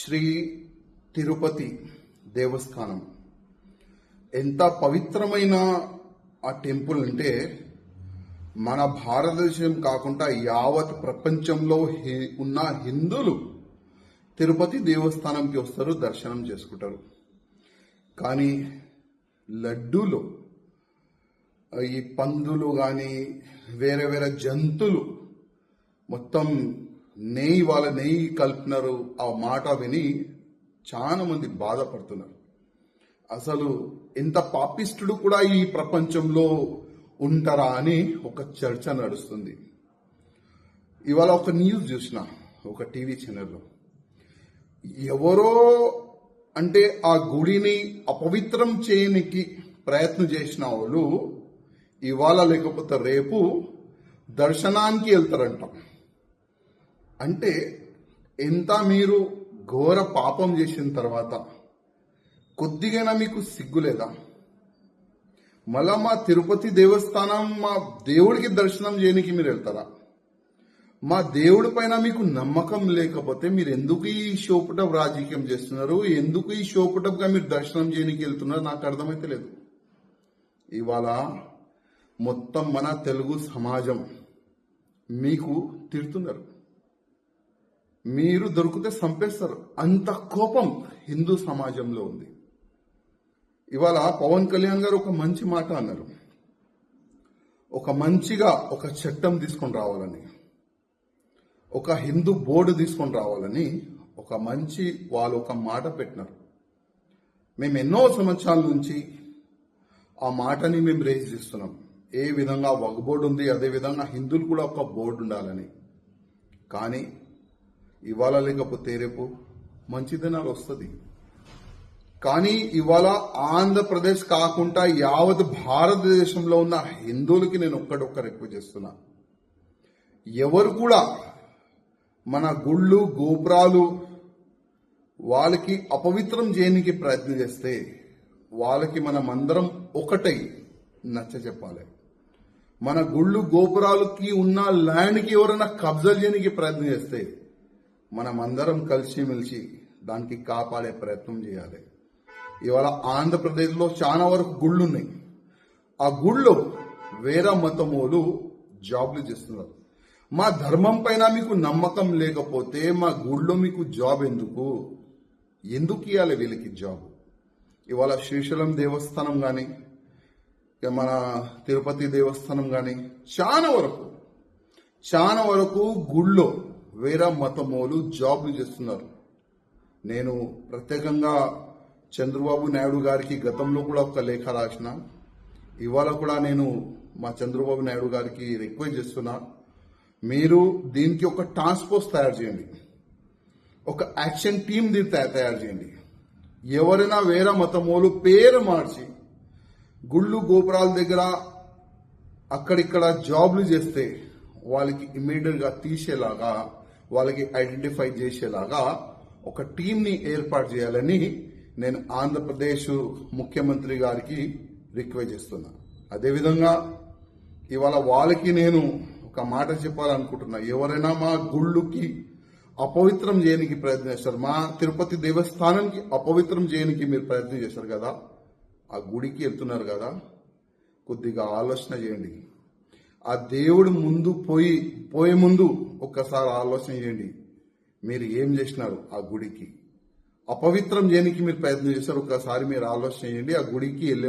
శ్రీ తిరుపతి దేవస్థానం ఎంత పవిత్రమైన ఆ టెంపుల్ అంటే మన భారతదేశం కాకుండా యావత్ ప్రపంచంలో ఉన్న హిందువులు తిరుపతి దేవస్థానంకి వస్తారు, దర్శనం చేసుకుంటారు. కానీ లడ్డూలు, ఈ పందులు కానీ వేరే వేరే జంతువులు మొత్తం వాళ్ళ నెయ్యి కలిపినారు. ఆ మాట విని చాలా మంది బాధపడుతున్నారు. అసలు ఎంత పాపిష్టుడు కూడా ఈ ప్రపంచంలో ఉంటారా అని ఒక చర్చ నడుస్తుంది. ఇవాళ ఒక న్యూస్ చూసిన ఒక టీవీ ఛానల్లో, ఎవరో అంటే ఆ గుడిని అపవిత్రం చేయనికి ప్రయత్నం చేసిన వాళ్ళు ఇవాళ లేకపోతే రేపు దర్శనానికి వెళ్తారంట. అంటే ఎంత మీరు ఘోర పాపం చేసిన తర్వాత కొద్దిగైనా మీకు సిగ్గులేదా? మళ్ళా మా తిరుపతి దేవస్థానం, మా దేవుడికి దర్శనం చేయడానికి మీరు వెళ్తారా? మా దేవుడి పైన మీకు నమ్మకం లేకపోతే మీరు ఎందుకు ఈ షోపుటప్ రాజకీయం చేస్తున్నారు? ఎందుకు ఈ షోపుటప్గా మీరు దర్శనం చేయడానికి వెళ్తున్నారు? నాకు అర్థమైతే లేదు. ఇవాళ మొత్తం మన తెలుగు సమాజం మీకు తిడుతున్నారు. మీరు దొరికితే చంపేస్తారు, అంత కోపం హిందూ సమాజంలో ఉంది. ఇవాళ పవన్ కళ్యాణ్ గారు ఒక మంచి మాట అన్నారు, ఒక చట్టం తీసుకొని రావాలని, ఒక హిందూ బోర్డు తీసుకొని రావాలని వాళ్ళు ఒక మాట పెట్టినారు. మేము ఎన్నో సంవత్సరాల నుంచి ఆ మాటని మేము రేజ్ చేస్తున్నాం. ఏ విధంగా ఒక బోర్డు ఉంది, అదే విధంగా హిందువులు కూడా ఒక బోర్డు ఉండాలని. కానీ ఇవాళ లేకపోతే రేపు మంచి దినాలు వస్తుంది. కానీ ఇవాళ ఆంధ్రప్రదేశ్ కాకుండా యావత్ భారతదేశంలో ఉన్న హిందువులకి నేను ఒక్క రిక్వెస్ట్ చేస్తున్నా, ఎవరు కూడా మన గుళ్ళు గోపురాలు వాళ్ళకి అపవిత్రం చేయడానికి ప్రయత్నం చేస్తే వాళ్ళకి మనమందరం ఒకటై నచ్చ చెప్పాలి. మన గుళ్ళు గోపురాలకి ఉన్న ల్యాండ్కి ఎవరైనా కబ్జా చేయడానికి ప్రయత్నం చేస్తే మనమందరం కలిసిమెలిసి దానికి కాపాడే ప్రయత్నం చేయాలి. ఇవాళ ఆంధ్రప్రదేశ్లో చాలా వరకు గుళ్ళు ఉన్నాయి. ఆ గుళ్ళో వేరే మతమోలు జాబ్లు చేస్తున్నారు. మా ధర్మం పైన మీకు నమ్మకం లేకపోతే మా గుళ్ళో మీకు జాబ్ ఎందుకు ఇవ్వాలి వీళ్ళకి జాబ్? ఇవాళ శ్రీశైలం దేవస్థానం కానీ మన తిరుపతి దేవస్థానం కానీ చాలా వరకు గుళ్ళో వేరే మతమోలు జాబ్లు చేస్తున్నారు. నేను ప్రత్యేకంగా చంద్రబాబు నాయుడు గారికి గతంలో కూడా ఒక లేఖ రాసిన, ఇవాళ కూడా నేను మా చంద్రబాబు నాయుడు గారికి రిక్వెస్ట్ చేస్తున్నా, మీరు దీనికి ఒక టాస్క్ ఫోర్స్ తయారు చేయండి, ఒక యాక్షన్ టీమ్ తయారు చేయండి. ఎవరైనా వేరే మతమోలు పేరు మార్చి గుళ్ళు గోపురాల దగ్గర అక్కడిక్కడ జాబ్లు చేస్తే వాళ్ళకి ఇమ్మీడియట్ గా తీసేలాగా, వాళ్ళకి ఐడెంటిఫై చేసేలాగా ఒక టీంని ఏర్పాటు చేయాలని నేను ఆంధ్రప్రదేశ్ ముఖ్యమంత్రి గారికి రిక్వెస్ట్ చేస్తున్నా. అదేవిధంగా ఇవాళ వాళ్ళకి నేను ఒక మాట చెప్పాలనుకుంటున్నా, ఎవరైనా మా గుళ్ళుకి అపవిత్రం చేయడానికి ప్రయత్నం చేస్తారు, మా తిరుపతి దేవస్థానానికి అపవిత్రం చేయడానికి మీరు ప్రయత్నం చేస్తారు కదా, ఆ గుడికి వెళ్తున్నారు కదా, కొద్దిగా ఆలోచన చేయండి. ఆ దేవుడు పోయే ముందు ఒక్కసారి ఆలోచన చేయండి, మీరు ఏం చేసినారు? ఆ గుడికి అపవిత్రం చేయడానికి మీరు ప్రయత్నం చేశారు, ఒక్కసారి మీరు ఆలోచన చేయండి. ఆ గుడికి వెళ్ళే